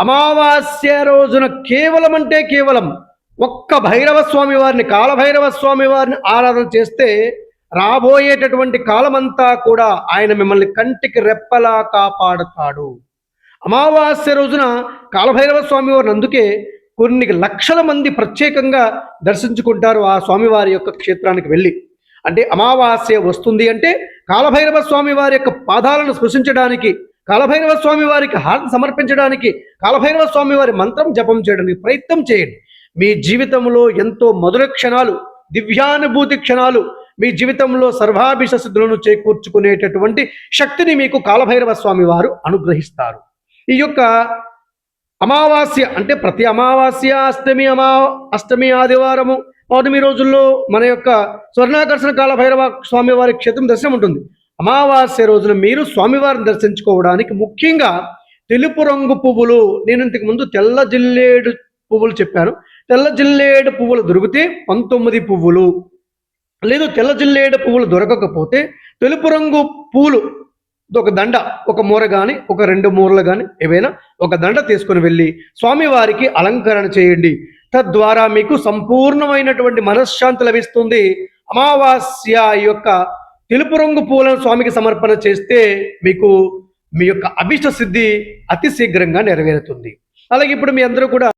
అమావాస్య రోజున కేవలం అంటే కేవలం ఒక్క భైరవ స్వామి వారిని, కాలభైరవ స్వామి వారిని ఆరాధన చేస్తే రాబోయేటటువంటి కాలమంతా కూడా ఆయన మిమ్మల్ని కంటికి రెప్పలా కాపాడుతాడు. అమావాస్య రోజున కాలభైరవ స్వామి వారిని అందుకే కొన్ని లక్షల మంది ప్రత్యేకంగా దర్శించుకుంటారు ఆ స్వామివారి యొక్క క్షేత్రానికి వెళ్ళి. అంటే అమావాస్య వస్తుంది అంటే కాలభైరవ స్వామి వారి యొక్క పాదాలను స్పృశించడానికి, కాలభైరవ స్వామి వారికి హారతి సమర్పించడానికి, కాలభైరవ స్వామి వారి మంత్రం జపం చేయడానికి ప్రయత్నం చేయండి. మీ జీవితంలో ఎంతో మధుర క్షణాలు, దివ్యానుభూతి క్షణాలు, మీ జీవితంలో సర్వాభిష సిద్ధులను చేకూర్చుకునేటటువంటి శక్తిని మీకు కాలభైరవ స్వామి వారు అనుగ్రహిస్తారు. ఈ యొక్క అమావాస్య అంటే ప్రతి అమావాస్య, అష్టమి ఆదివారము, పౌర్ణమి రోజుల్లో మన యొక్క స్వర్ణాకర్షణ కాలభైరవ స్వామి వారి క్షేత్రం దర్శనం ఉంటుంది. అమావాస్య రోజున మీరు స్వామివారిని దర్శించుకోవడానికి ముఖ్యంగా తెలుపు రంగు పువ్వులు, నేను ఇంతకు ముందు తెల్ల జిల్లేడు పువ్వులు చెప్పాను. తెల్ల జిల్లేడు పువ్వులు దొరికితే 19 పువ్వులు, లేదు తెల్ల జిల్లేడు పువ్వులు దొరకకపోతే తెలుపు రంగు పూలు ఒక దండ, ఒక మూర కానీ ఒక 2 మూరలు కానీ ఏవైనా ఒక దండ తీసుకుని వెళ్ళి స్వామివారికి అలంకరణ చేయండి. తద్వారా మీకు సంపూర్ణమైనటువంటి మనశ్శాంతి లభిస్తుంది. అమావాస్య యొక్క తెలుపు రంగు పూలను స్వామికి సమర్పణ చేస్తే మీకు మీ యొక్క అభిష్ట సిద్ధి అతి శీఘ్రంగా నెరవేరుతుంది. అలాగే ఇప్పుడు మీ అందరూ కూడా